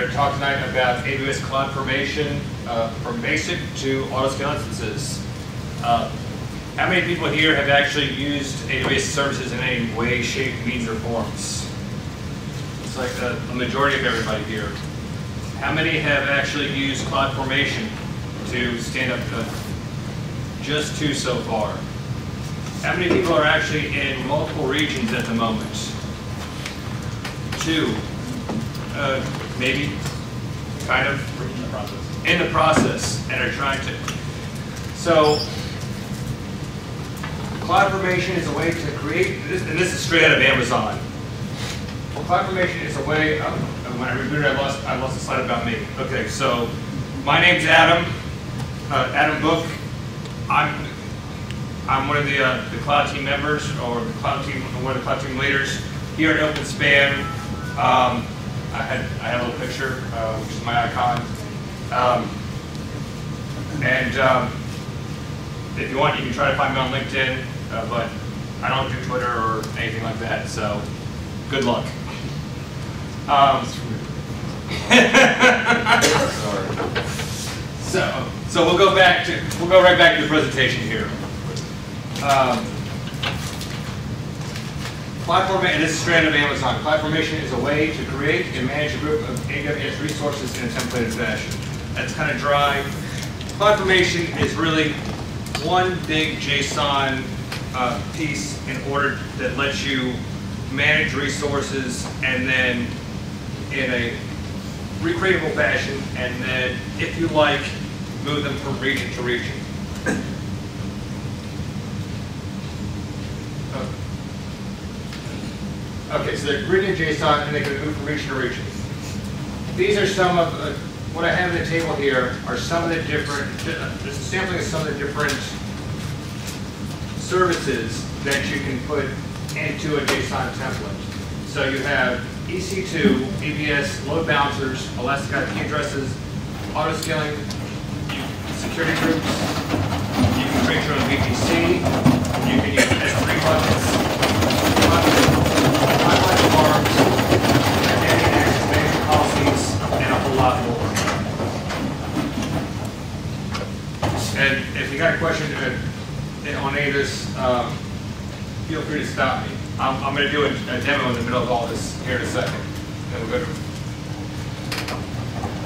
going to talk tonight about AWS Cloud Formation from basic to AutoScale instances. How many people here have actually used AWS services in any way, shape, means, or forms? It's like a majority of everybody here. How many have actually used CloudFormation to stand up just two so far? How many people are actually in multiple regions at the moment? Two. Maybe, kind of, in the process, and are trying to. So, CloudFormation is a way to create, and this is straight out of Amazon. Well, CloudFormation is a way, when I rebooted, I lost a slide about me. Okay, so, my name's Adam, Adam Book. I'm one of the cloud team members, or the cloud team, one of the cloud team leaders here at OpenSpan. I had a little picture, which is my icon. If you want, you can try to find me on LinkedIn, but I don't do Twitter or anything like that, so good luck. So we'll go right back to the presentation here. CloudFormation, this is straight out of Amazon. CloudFormation is a way to create and manage a group of AWS resources in a templated fashion. That's kind of dry. CloudFormation is really one big JSON piece in order that lets you manage resources and then in a recreatable fashion, and then, if you like, move them from region to region. Okay, so they're grid in JSON, and they can move from region to region. These are some of what I have in the table here are some of the different. This is sampling of some of the different services that you can put into a JSON template. So you have EC2, AWS load balancers, elastic IP addresses, AutoScaling, security groups. You can create your own VPC. You can use S3 buckets. Pipeline farms, identity and access management policies, and a whole lot more. And if you got a question on any of this, feel free to stop me. I'm going to do a demo in the middle of all this here in a second. Then we'll go to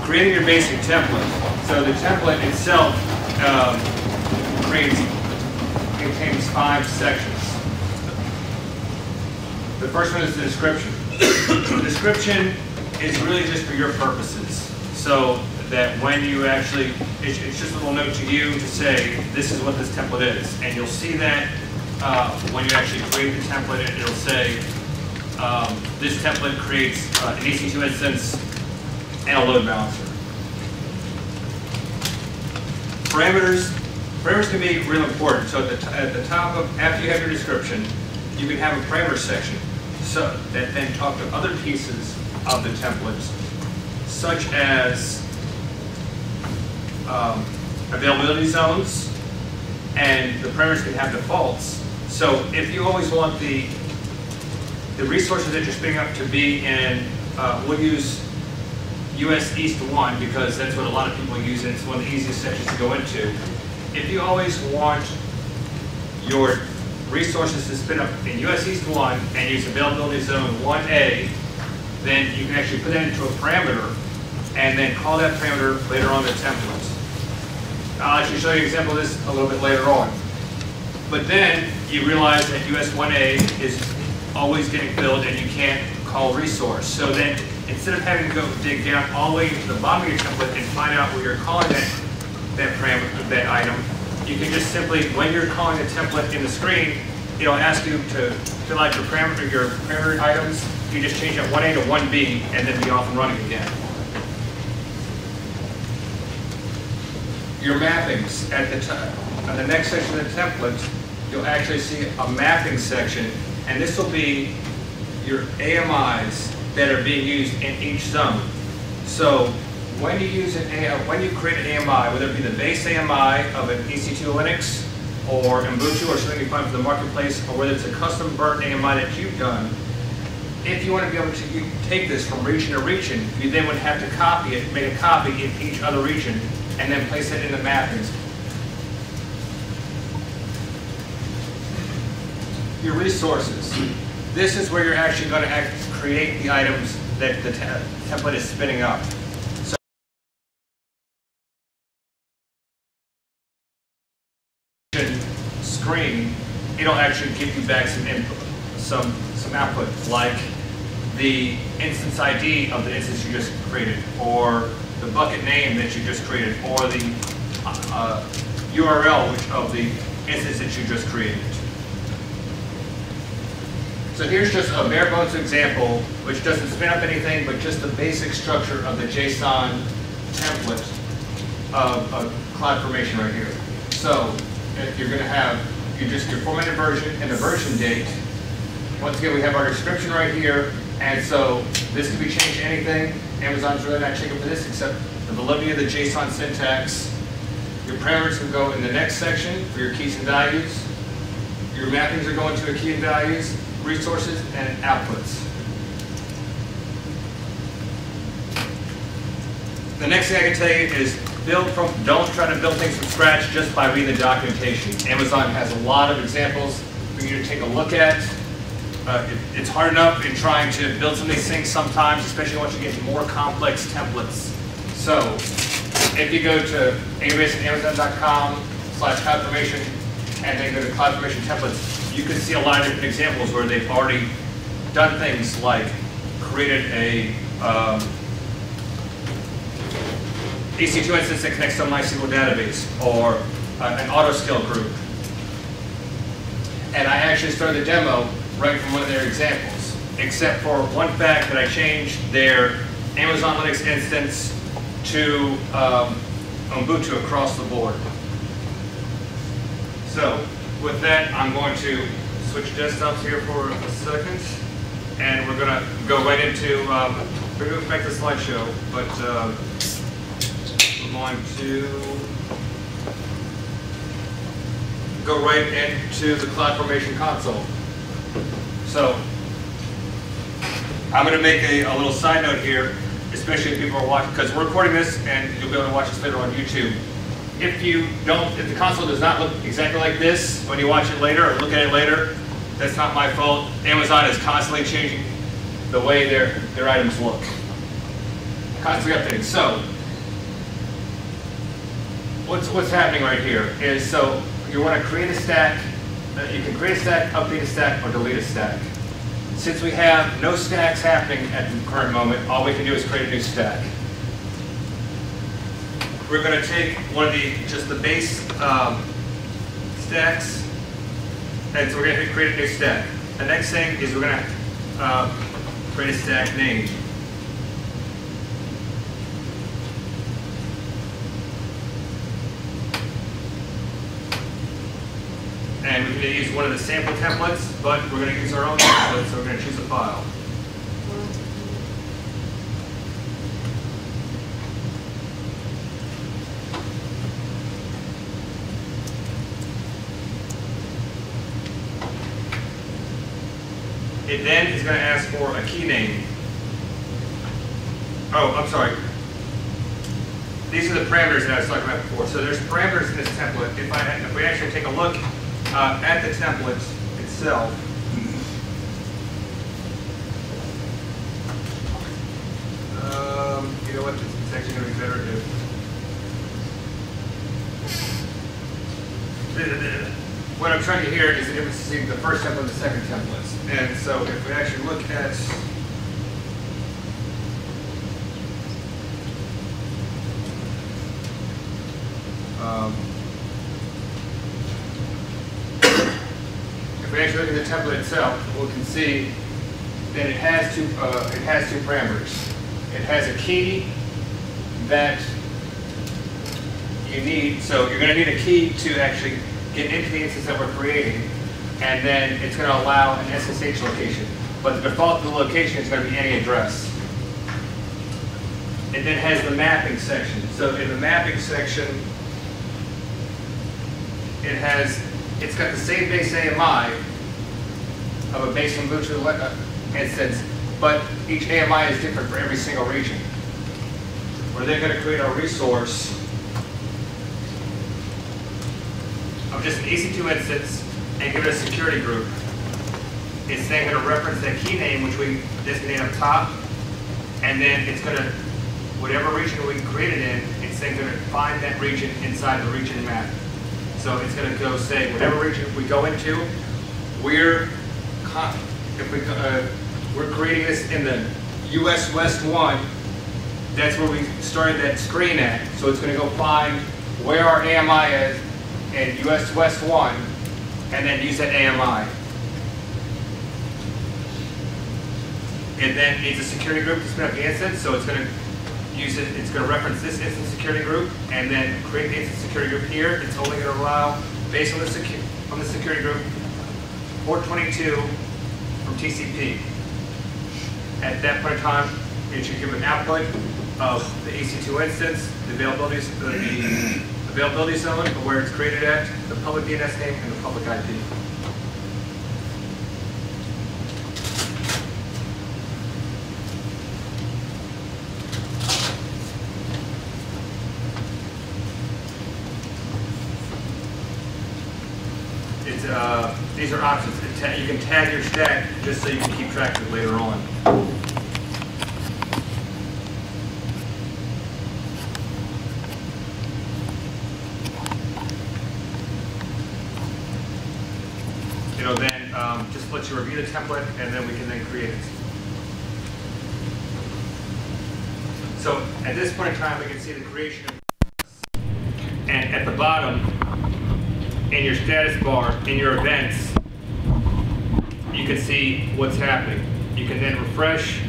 creating your basic template. So the template itself contains 5 sections. The first one is the description. The description is really just for your purposes. So that when you actually, it's just a little note to you to say, this is what this template is. And you'll see that when you actually create the template, it'll say, this template creates an EC2 instance and a load balancer. Parameters can be real important. So at the top of, after you have your description, you can have a parameter section so that then talk to other pieces of the templates, such as availability zones, and the parameters can have defaults. So if you always want the resources that you're spinning up to be in, we'll use US East 1 because that's what a lot of people use, and it's one of the easiest sections to go into. If you always want your resources to spin up in US East 1 and use availability zone 1A, then you can actually put that into a parameter and then call that parameter later on in the template. I'll actually show you an example of this a little bit later on. But then you realize that US 1A is always getting filled and you can't call resource. So then instead of having to go dig down all the way to the bottom of your template and find out where you're calling that parameter, that item, you can just simply, when you're calling the template in the screen, it'll ask you to fill out your parameter items. You just change that 1A to 1B and then be off and running again. Your mappings at the top, on the next section of the template, you'll actually see a mapping section, and this will be your AMIs that are being used in each zone. So when you use when you create an AMI, whether it be the base AMI of an EC2 Linux or Ubuntu or something you find from the marketplace, or whether it's a custom burnt AMI that you've done, if you want to be able to take this from region to region, you then would have to copy it, make a copy in each other region, and then place it in the mappings. Your resources. This is where you're actually going to create the items that the template is spinning up. So screen, it'll actually give you back some input, some output, like the instance ID of the instance you just created, or the bucket name that you just created, or the URL of the instance that you just created. So here's just a bare bones example, which doesn't spin up anything, but just the basic structure of the JSON template of CloudFormation right here. So if you're going to have your formatted version and the version date. Once again, we have our description right here, and so this can be changed to anything. Amazon's really not checking for this except the validity of the JSON syntax. Your parameters can go in the next section for your keys and values. Your mappings are going to a key and values, resources, and outputs. The next thing I can tell you is don't try to build things from scratch just by reading the documentation. Amazon has a lot of examples for you to take a look at. It's hard enough in trying to build some of these things sometimes, especially once you get to more complex templates. So if you go to Amazon.com/CloudFormation and then go to CloudFormation templates, you can see a lot of different examples where they've already done things like created a EC2 instance that connects to a MySQL database, or an AutoScale group. And I actually started the demo right from one of their examples, except for one fact that I changed their Amazon Linux instance to Ubuntu across the board. So with that, I'm going to switch desktops here for a second, and we're going to go right into, we're going to go back to the slideshow, but we're going to go right into the CloudFormation console. So I'm going to make a little side note here, especially if people are watching, because we're recording this and you'll be able to watch this later on YouTube. If the console does not look exactly like this when you watch it later or look at it later, that's not my fault. Amazon is constantly changing the way their items look. Constantly updating. So what's happening right here is, so you want to create a stack. You can create a stack, update a stack, or delete a stack. Since we have no stacks happening at the current moment, all we can do is create a new stack. We're going to take one of just the base stacks, and so we're going to create a new stack. The next thing is we're going to create a stack name. And we're going to use one of the sample templates, but we're going to use our own template, so we're going to choose a file. It then is going to ask for a key name. Oh, I'm sorry. These are the parameters that I was talking about before. So there's parameters in this template. If we actually take a look at the template itself, you know what? It's actually going to be better if. What I'm trying to hear is the difference between the first template and the second templates. And so if we actually look at if we actually look at the template itself, we can see that it has two parameters. It has a key that you need, so you're going to need a key to actually get into the instance that we're creating, and then it's going to allow an SSH location. But the default to the location is going to be any address. It then has the mapping section. So in the mapping section, it's got the same base AMI of a base Ubuntu instance, but each AMI is different for every single region. We're then going to create our resource of just an EC2 instance and give it a security group. It's then going to reference that key name, which we designate up top, and then it's going to, whatever region we created in, it's then going to find that region inside the region map. So it's going to go say, whatever region we go into, we're creating this in the US West 1, that's where we started that screen at. So it's going to go find where our AMI is in US West 1, and then use that AMI. It then needs a security group to spin up the instance, so it's going to use it, it's going to reference this instance security group, and then create the instance security group here. It's only going to allow, based on the security group, port 22 from TCP. At that point in time, it should give an output of the EC2 instance, the availability zone, where it's created at, the public DNS name, and the public IP. These are options. You can tag your stack just so you can keep track of it later on. It'll then just let you review the template, and then we can then create it. So at this point in time, we can see the creation of, and at the bottom, in your status bar, in your events, you can see what's happening. You can then refresh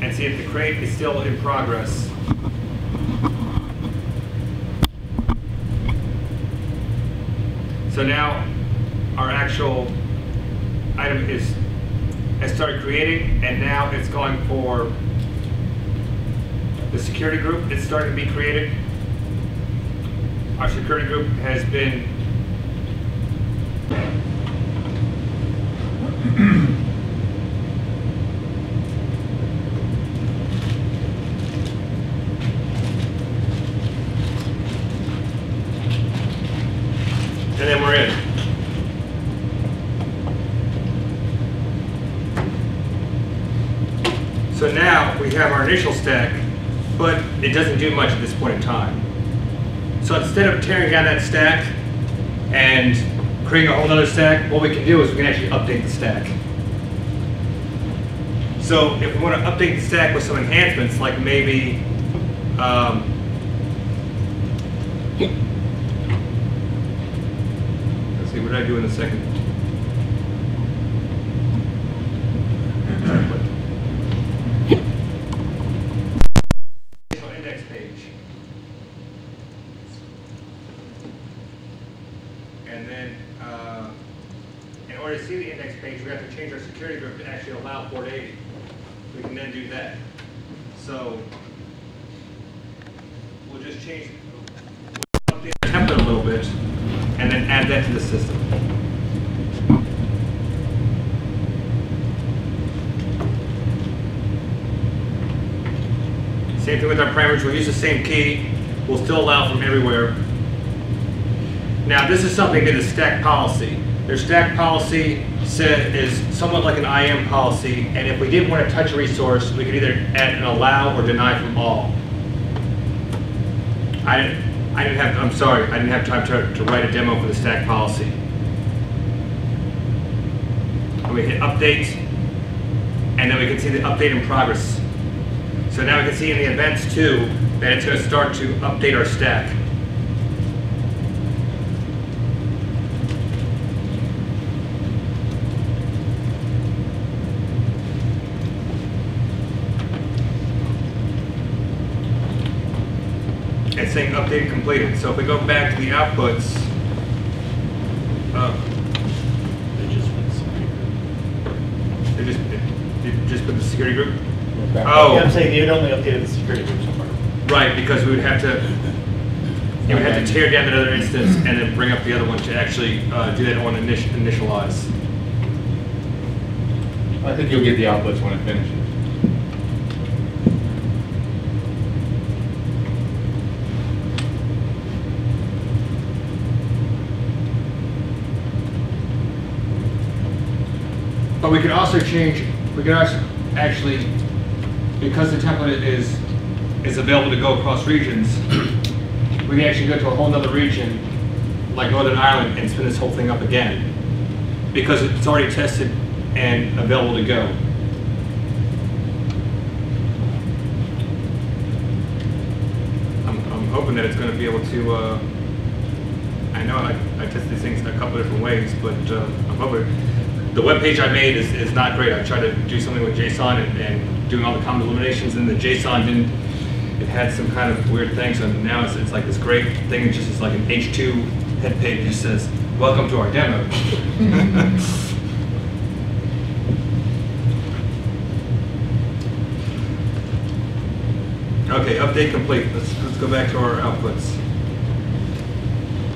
and see if the crate is still in progress. So now our actual item has started creating, and now it's going for the security group. It's starting to be created. Our security group has been and then we're in. So now we have our initial stack, but it doesn't do much at this point in time. So instead of tearing down that stack and creating a whole other stack, what we can do is we can actually update the stack. So if we want to update the stack with some enhancements, like maybe let's see, what did I do in a second? Index page. And then, in order to see the index page, we have to change our security group to actually allow port 80. We can then do that. So we'll just change, we'll update the template a little bit, and then add that to the system. Same thing with our parameters. We'll use the same key. We'll still allow from everywhere. Now, this is something in the stack policy. Their stack policy is somewhat like an IAM policy, and if we didn't want to touch a resource, we could either add an allow or deny from all. I'm sorry, I didn't have time to write a demo for the stack policy. And we hit update, and then we can see the update in progress. So now we can see in the events too that it's going to start to update our stack. It's saying update completed. So if we go back to the outputs, they just put the security group. Oh, yeah, I'm saying you had only updated the security group so far. Right, because we would have to. You would have to tear down another instance and then bring up the other one to actually do that on initialize. I think you'll get the outputs when it finishes. But we can also change, we can also actually, because the template is available to go across regions, we can actually go to a whole nother region, like Northern Ireland, and spin this whole thing up again, because it's already tested and available to go. I'm hoping that it's going to be able to, I know I test these things in a couple of different ways, but I'm hoping. The web page I made is not great. I tried to do something with JSON and doing all the common eliminations, and the JSON didn't, it had some kind of weird thing, so now it's like this great thing. It just is like an H2 head page that just says, welcome to our demo. Okay, update complete. Let's go back to our outputs.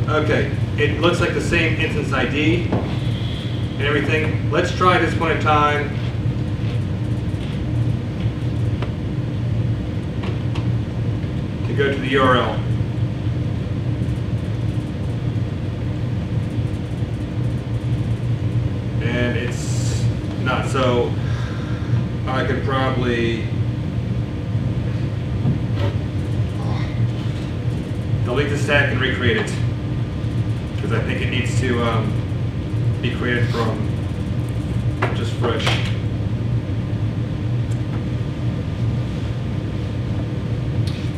Okay, it looks like the same instance ID and everything. Let's try this one at a time. To go to the URL. And it's not, so I could probably delete the stack and recreate it, because I think it needs to be created from just fresh.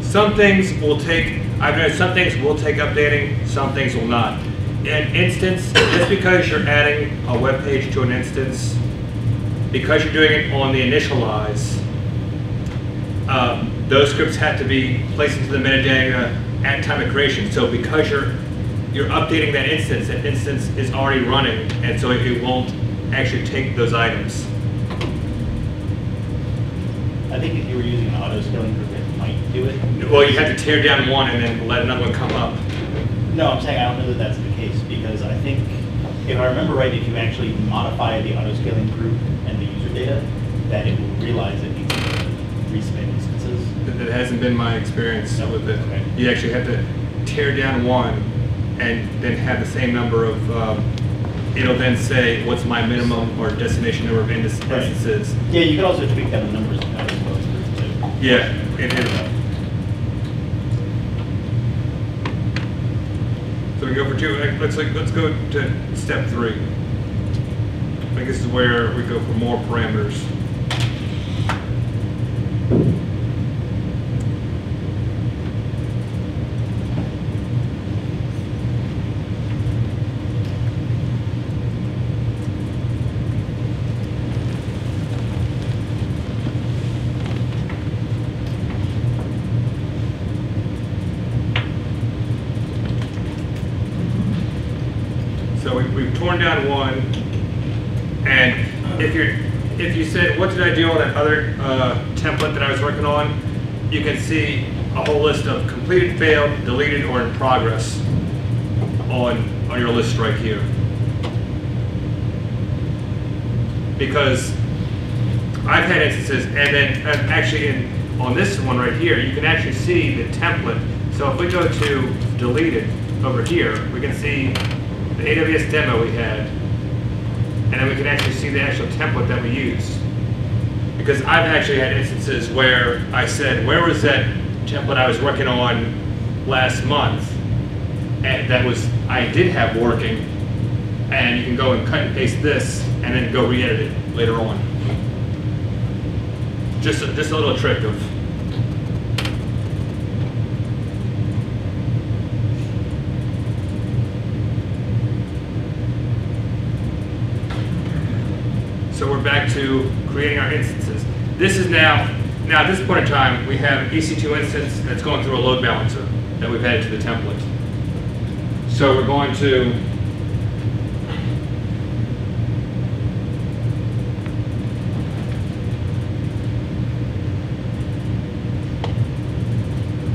Some things will take, I've noticed some things will take updating, some things will not. An instance, just because you're adding a web page to an instance, because you're doing it on the initialize, those scripts have to be placed into the metadata at time of creation. So because you're updating that instance is already running, and so it won't actually take those items. I think if you were using an auto-scaling group, it might do it. Well, you have to tear down one and then let another one come up. No, I'm saying I don't know that that's the case, because I think, if I remember right, if you actually modify the auto-scaling group and the user data, that it will realize it needs to respin instances. That hasn't been my experience with it. Okay. You actually have to tear down one and then have the same number of, it'll then say what's my minimum or destination number of instances. Yeah, you can also tweak down the numbers of that as well as group too. Yeah, it is. So we go for two. Let's go to step 3. I think this is where we go for more parameters. So we've torn down one, and if you said, what did I do on that other template that I was working on, you can see a whole list of completed, failed, deleted, or in progress on your list right here. Because I've had instances, and then actually on this one right here, you can actually see the template. So if we go to deleted over here, we can see the AWS demo we had, and then we can actually see the actual template that we used. Because I've actually had instances where I said, where was that template I was working on last month, and that was, I did have working, and you can go and cut and paste this, and then go re-edit it later on. Just a little trick of, so we're back to creating our instances. This is now at this point in time, we have an EC2 instance that's going through a load balancer that we've added to the template. So we're going to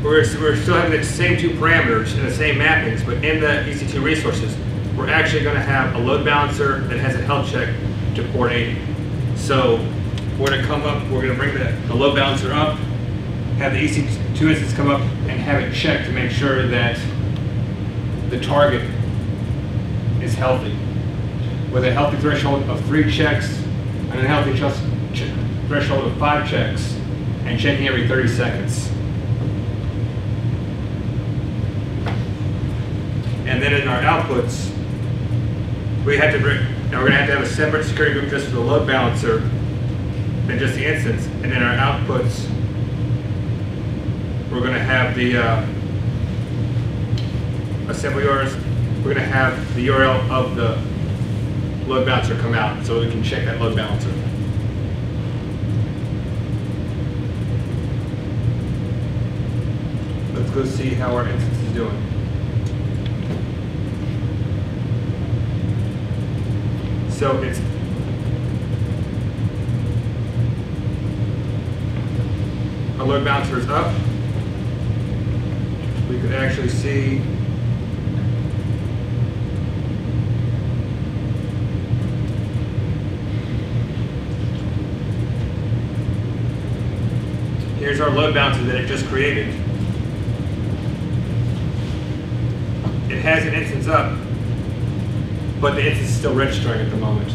we're still having the same 2 parameters and the same mappings, but in the EC2 resources, we're actually going to have a load balancer that has a health check to port 80. So we're going to come up, we're going to bring the load balancer up, have the EC2 instance come up, and have it check to make sure that the target is healthy. With a healthy threshold of 3 checks and a healthy threshold of 5 checks, and checking every 30 seconds. And then in our outputs, we have to bring, now we're going to have a separate security group just for the load balancer than just the instance. And in our outputs, we're going to have the assembly URLs. We're going to have the URL of the load balancer come out so we can check that load balancer. Let's go see how our instance is doing. So it's our load balancer is up. We could actually see here's our load balancer that it just created. It has an instance up, but the instance is still registering at the moment.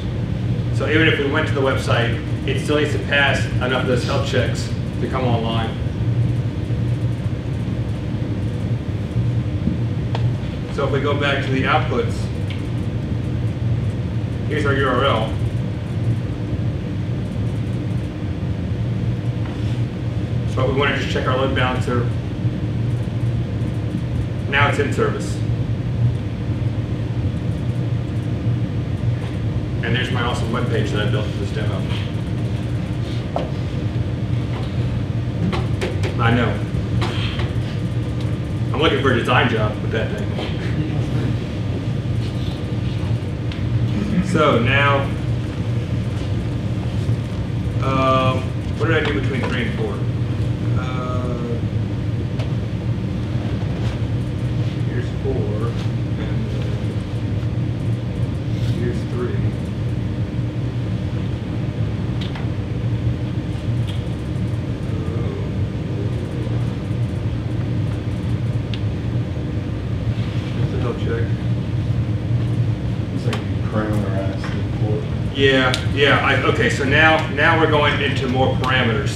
So even if we went to the website, it still needs to pass enough of those health checks to come online. So if we go back to the outputs, here's our URL. But we want to just check our load balancer. Now it's in service. And there's my awesome web page that I built for this demo. I know. I'm looking for a design job with that thing. So now, what did I do between 3 and 4? Here's 4, and here's 3. Just a health check. It's like parameterized report. Yeah. Okay, so now we're going into more parameters.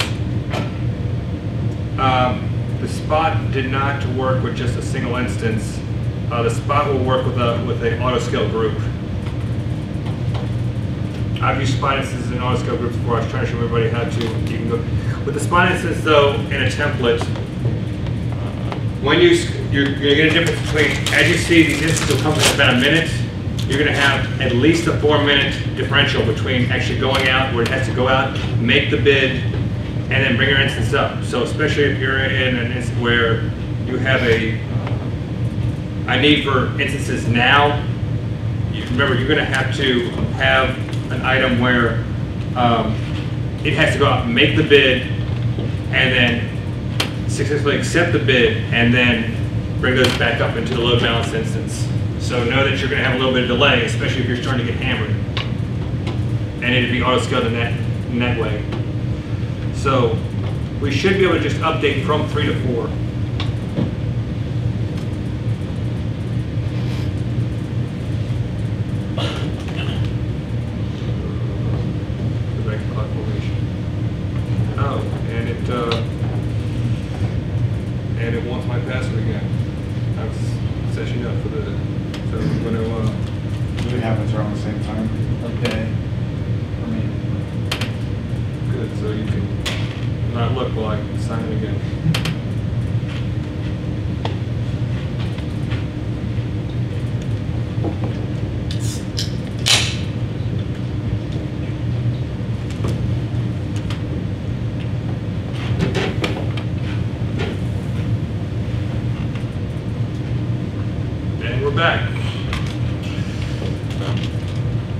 The spot did not work with just a single instance. The spot will work with a AutoScale group. I've used spot instances in AutoScale groups before. I was trying to show everybody how to even go. With the spot instance, though, in a template, when you're going to get a difference between, as you see, these instances will come in about a minute. You're going to have at least a 4-minute differential between actually going out where it has to go out, make the bid, and then bring your instance up. So especially if you're in an instance where you have a need for instances now, remember you're going to have an item where it has to go out and make the bid, and then successfully accept the bid, and then bring those back up into the load balance instance. So know that you're going to have a little bit of delay, especially if you're starting to get hammered. And it'd be auto-scaled in that way. So we should be able to just update from 3 to 4. Go back to CloudFormation. Oh, and it wants my password again. I was session up for the. So I'm going to. It happens around the same time. Okay. For me. Good. So you can not look while I sign it again. And we're back.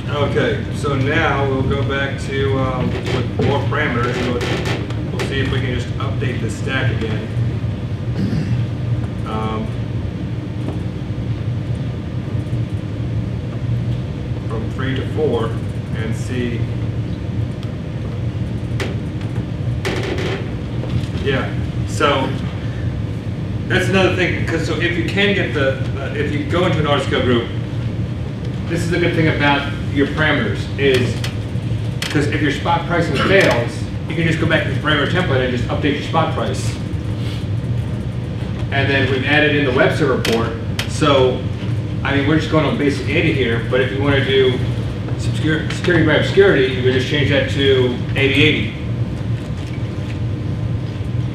Okay, so now we'll go back to with more parameters. We'll see if we can just update the stack again. From 3 to 4, and see Yeah. So that's another thing, because so if you can get if you go into an AutoScale group, this is the good thing about your parameters is because if your spot pricing fails, you can just go back to the parameter template and just update your spot price. And then we've added in the web server port. So, I mean, we're just going on basic data here, but if you want to do security by obscurity, you would just change that to 8080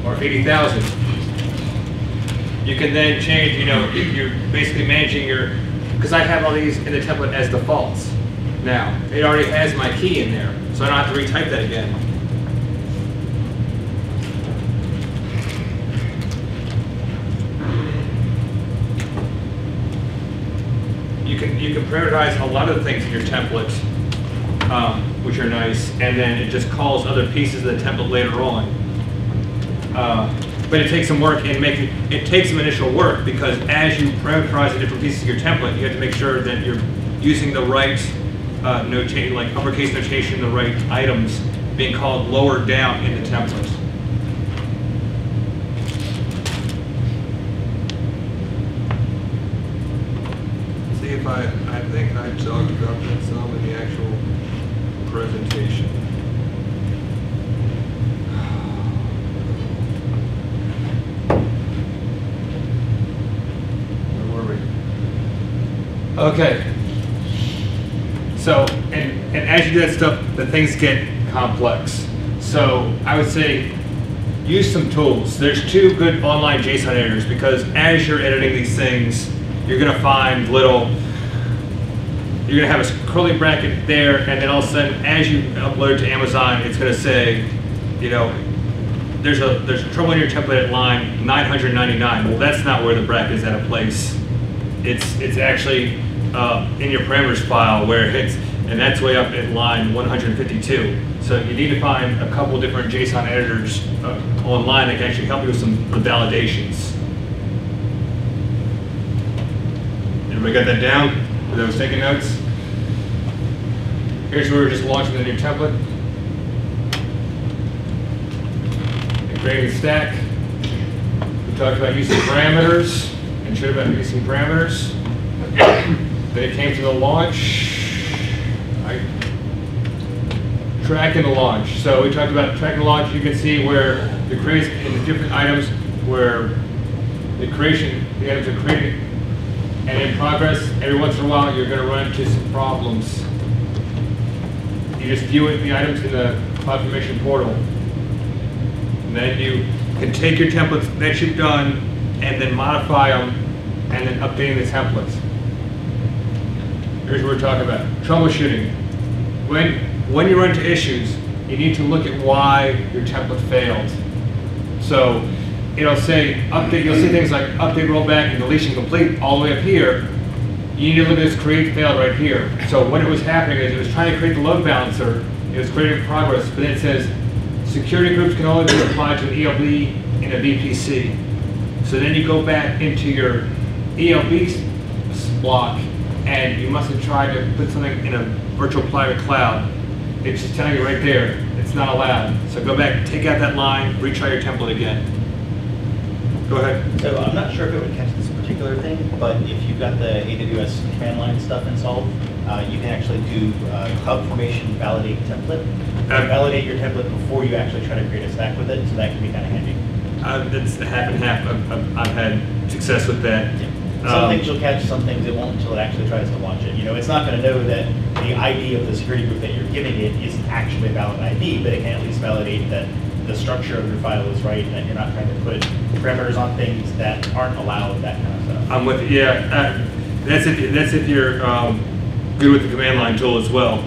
or 80,000. You can then change, you know, you're basically managing your, because I have all these in the template as defaults now. It already has my key in there, so I don't have to retype that again. You can prioritize a lot of the things in your template, which are nice, and then it just calls other pieces of the template later on. But it takes some work and it takes some initial work because as you prioritize the different pieces of your template, you have to make sure that you're using the right notation, like uppercase notation, the right items being called lower down in the template. I think I talked about that some in the actual presentation. Where were we? Okay. So, and as you do that stuff, the things get complex. So I would say use some tools. There's two good online JSON editors because as you're editing these things, you're going to find you're going to have a curly bracket there, and then all of a sudden, as you upload it to Amazon, it's going to say, you know, there's trouble in your template at line 999. Well, that's not where the bracket is at a place. It's actually in your parameters file where it hits, and that's way up at line 152. So you need to find a couple different JSON editors online that can actually help you with some validations. Everybody got that down? For those taking notes? Here's where we're just launching the new template. And creating a stack. We talked about using parameters and showed about using parameters. Then it came to the launch. Tracking the launch. So we talked about tracking the launch. You can see where the creation in the different items where the items are created and in progress. Every once in a while, you're going to run into some problems. You just view the items in the CloudFormation portal. And then you can take your templates that you've done and then modify them and then updating the templates. Here's what we're talking about. Troubleshooting. When you run into issues, you need to look at why your template failed. So it'll say update, you'll see things like update, rollback, and deletion complete all the way up here. You need to look at this create failed right here. So what it was happening is it was trying to create the load balancer, it was creating progress, but then it says security groups can only be applied to an ELB in a VPC. So then you go back into your ELB block and you must have tried to put something in a virtual private cloud. It's just telling you right there, it's not allowed. So go back, take out that line, retry your template again. Go ahead. So I'm not sure if it would catch this particular thing, but if you've got the AWS command line stuff installed, you can actually do CloudFormation validate template. Validate your template before you actually try to create a stack with it, so that can be kind of handy. It's half and half. I've had success with that. Yeah. Some things you'll catch, some things it won't until it actually tries to launch it. You know, it's not going to know that the ID of the security group that you're giving it isn't actually a valid ID, but it can at least validate that the structure of your file is right and that you're not trying to put parameters on things that aren't allowed, that kind of stuff. I'm with you. Yeah, that's if you're good with the command line tool as well.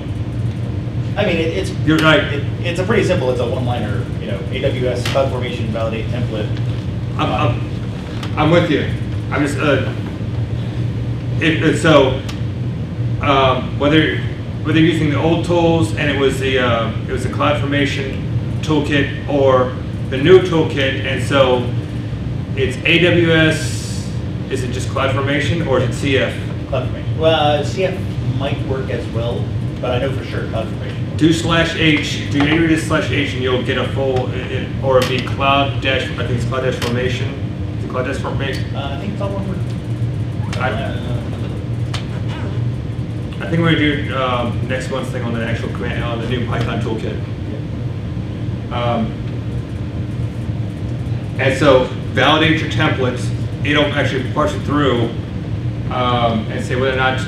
I mean, it's you're right. It's a pretty simple. It's a one-liner. You know, AWS CloudFormation validate template. I'm with you. I'm just whether you're using the old tools and it was the CloudFormation toolkit or the new toolkit, and so it's AWS. Is it just CloudFormation or is it CF? CloudFormation. Well, CF might work as well, but I know for sure CloudFormation. Do /h, do AWS/h, and you'll get a full, or it'd be cloud dash, I think it's cloud dash formation. Is it cloud dash formation? I think it's all one word. I think we're going to do next month's thing on the actual command, on the new Python toolkit. And so validate your templates. It'll actually parse it through and say whether or not,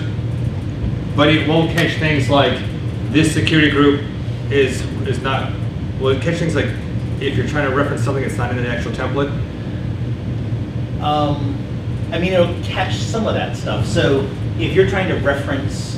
but it won't catch things like this security group is not, well, it catch things like if you're trying to reference something that's not in the actual template. I mean, it'll catch some of that stuff. So if you're trying to reference,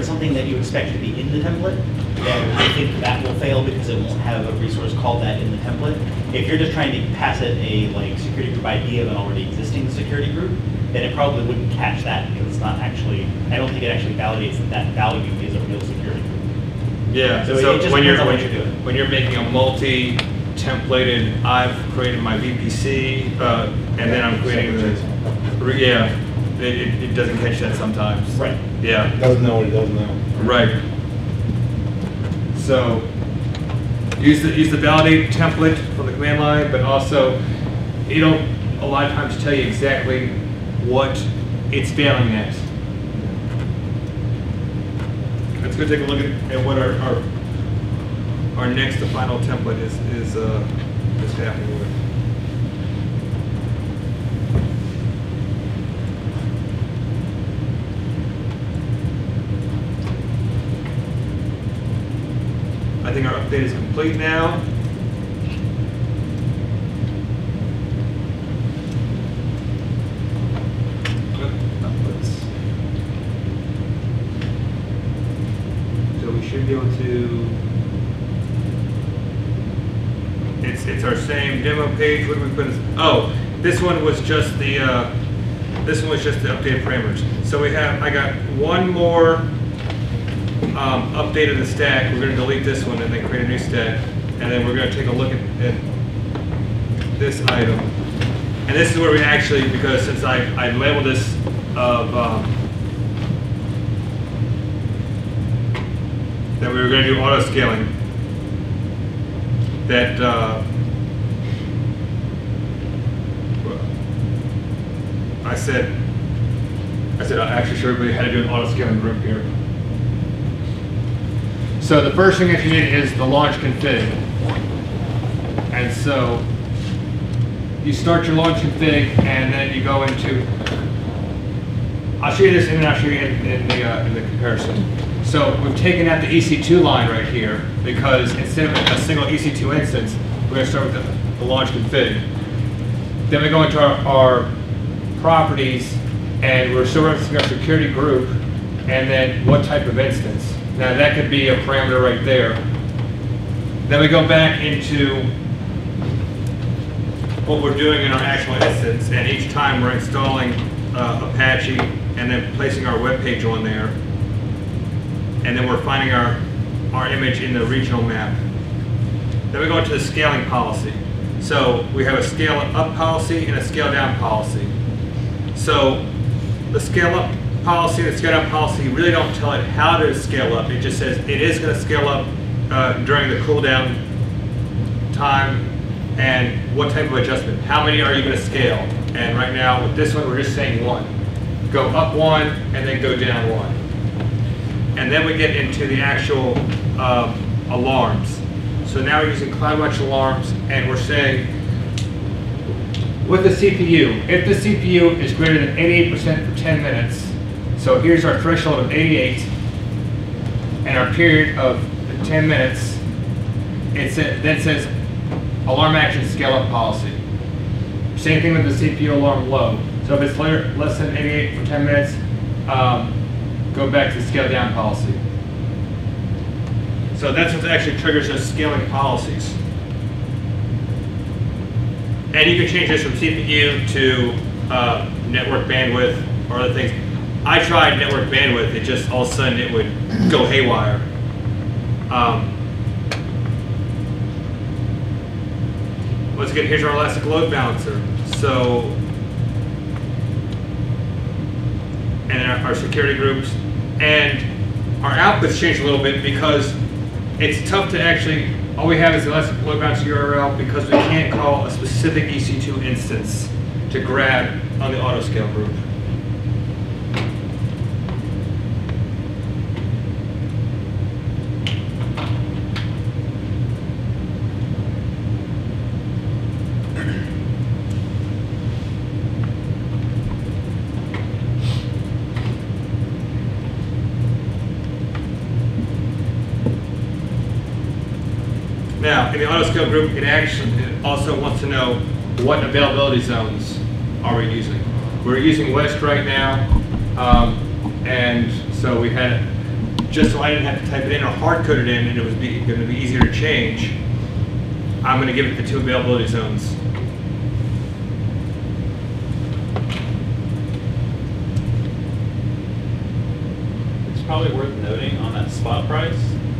something that you expect to be in the template, then I think that will fail because it won't have a resource called that in the template. If you're just trying to pass it a like security group ID of an already existing security group, then it probably wouldn't catch that because it's not actually, I don't think it actually validates that that value is a real security group. Yeah, so it just depends on what you're doing. When you're making a multi-templated, I've created my VPC, and then I'm creating the, yeah, it doesn't catch that sometimes. Right. Yeah. It doesn't know what it doesn't know. Right. So use the validate template from the command line, but also it'll a lot of times tell you exactly what it's failing at. Let's go take a look at what our next to final template is happening with. I think our update is complete now. So we should be able to. It's our same demo page. What do we put? Oh, this one was just the updated parameters. So I got one more. Update of the stack. We're going to delete this one and then create a new stack, and then we're going to take a look at this item. And this is where we actually, because since I labeled this of that we were going to do auto scaling, that I said I'll actually show everybody how to do an auto scaling group here. So the first thing that you need is the launch config. And so you start your launch config, and then you go into, I'll show you this and then I'll show you in the comparison. So we've taken out the EC2 line right here because instead of a single EC2 instance, we're going to start with the launch config. Then we go into our properties, and we're still referencing our security group, and then what type of instance. Now that could be a parameter right there. Then we go back into what we're doing in our actual instance, and each time we're installing Apache and then placing our web page on there, and then we're finding our image in the regional map. Then we go into the scaling policy. So we have a scale up policy and a scale down policy. So the scale up policy and the scale down policy really don't tell it how to scale up. It just says it is going to scale up during the cooldown time and what type of adjustment. How many are you going to scale? And right now with this one we're just saying one. Go up one and then go down one. And then we get into the actual alarms. So now we're using CloudWatch alarms, and we're saying with the CPU, if the CPU is greater than 88% for 10 minutes, so here's our threshold of 88, and our period of 10 minutes, then says alarm action scale up policy. Same thing with the CPU alarm low. So if it's less than 88 for 10 minutes, go back to the scale down policy. So that's what actually triggers those scaling policies. And you can change this from CPU to network bandwidth or other things. I tried network bandwidth, it just all of a sudden it would go haywire. Once again, here's our elastic load balancer. So, and our security groups. And our outputs changed a little bit because it's tough to actually, all we have is the last deploy bounce URL because we can't call a specific EC2 instance to grab on the AutoScale group. Now, in the AutoScale group, it also wants to know what availability zones are we using. We're using West right now, and so we had, just so I didn't have to type it in or hard code it in and it was going to be easier to change, I'm going to give it the 2 availability zones. It's probably worth noting on that spot price,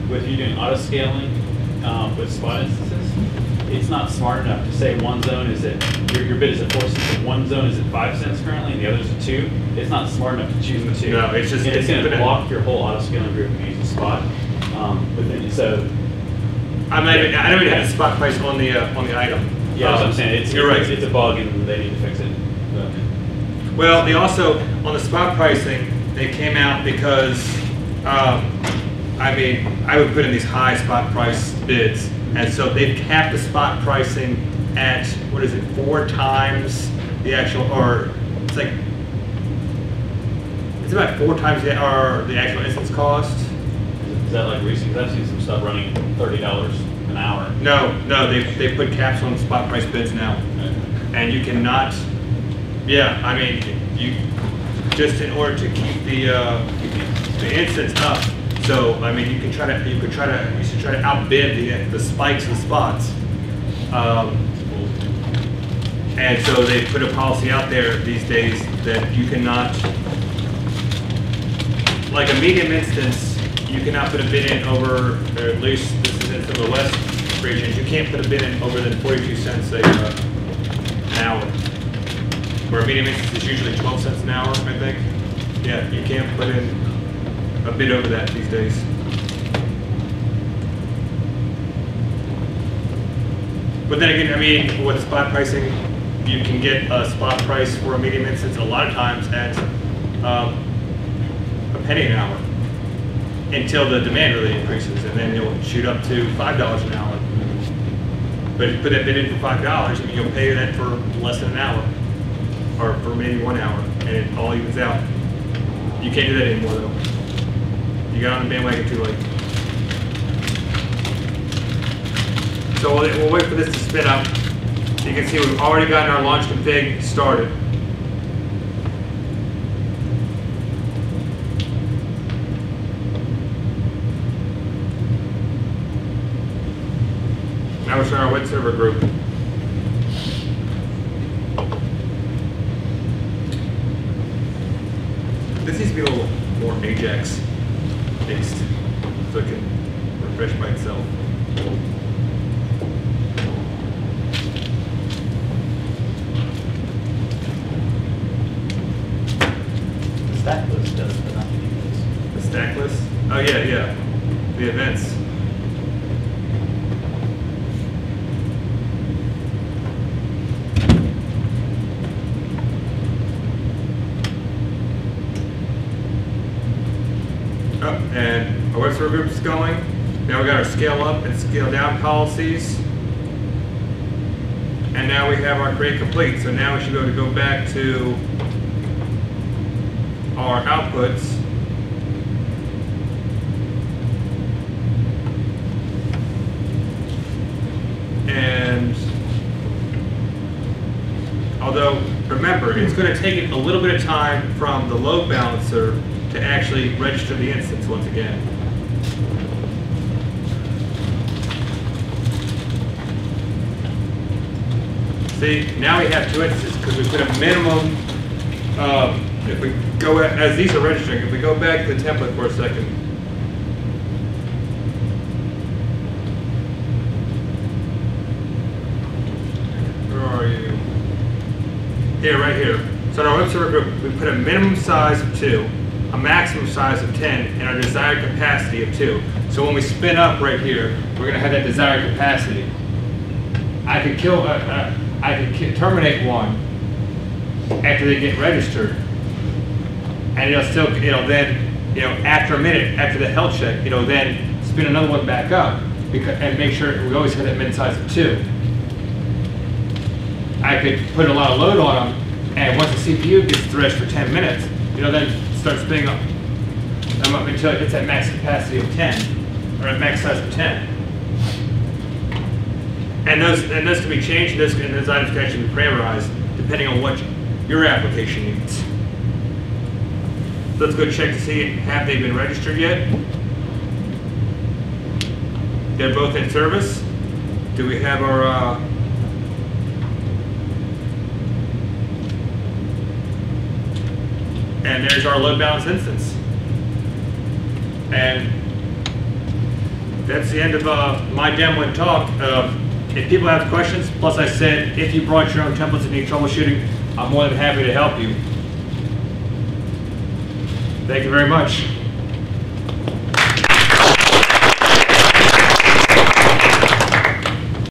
with you doing auto-scaling with spot instances, it's not smart enough to say one zone is at, your bid is at 4 cents, and one zone is at 5 cents currently, and the other's at 2. It's not smart enough to choose the 2. No, it's just, and it's going to block your whole auto-scaling group if you use a spot within. So I don't even have the spot price on the item. yeah, that's what I'm saying. You're right. It's a bug, and they need to fix it. So. Well, they also, on the spot pricing, they came out because, I mean, I would put in these high spot price bids, and so they've capped the spot pricing at, what is it, 4 times the actual, or it's like, it's about 4 times the actual instance cost. Is that like recent? Because I've seen some stuff running $30 an hour. No, they put caps on spot price bids now, and you cannot. Yeah, I mean, you just in order to keep the instance up. So I mean, you should try to outbid the spikes and spots. And so they put a policy out there these days that you cannot, like a medium instance, you cannot put a bid in over, or at least this is in some of the West regions, you can't put a bid in over than 42 cents an hour. Where a medium instance is usually 12 cents an hour, I think. Yeah, you can't put in a bid over that these days. But then again, I mean, with spot pricing, you can get a spot price for a medium instance a lot of times at a penny an hour until the demand really increases, and then it'll shoot up to $5 an hour. But if you put that bid in for $5, I mean, you'll pay that for less than an hour, or for maybe 1 hour, and it all evens out. You can't do that anymore, though. You got on the bandwagon too late. So we'll wait for this to spin up. You can see we've already gotten our launch config started. Now we're showing our web server group. This needs to be a little more Ajax based so it can refresh by itself. The stack list does, but not the events. The stack list? Oh yeah. The events. And our web server group is going. Now we got our scale up and scale down policies. And now we have our create complete. So now we should be able to go back to our outputs. And although, remember, it's going to take it a little bit of time from the load balancer to actually register the instance once again. See, now we have 2 instances because we put a minimum, if we go, as these are registering, if we go back to the template for a second. Where are you? Here, right here. So in our web server group, we put a minimum size of 2. a maximum size of 10 and our desired capacity of 2. So when we spin up right here, we're going to have that desired capacity. I could terminate one after they get registered, and it'll then, after a minute, after the health check, then spin another one back up and make sure we always have that min size of 2. I could put a lot of load on them, and once the CPU gets threshed for 10 minutes, then start spinning up until it hits that max capacity of 10, or a max size of 10. And those can be changed, and those items can actually be parameterized depending on what your application needs. Let's go check to see, have they been registered yet? They're both in service. Do we have our and there's our load balance instance. And that's the end of my demo and talk. If people have questions, plus I said, if you brought your own templates and need troubleshooting, I'm more than happy to help you. Thank you very much.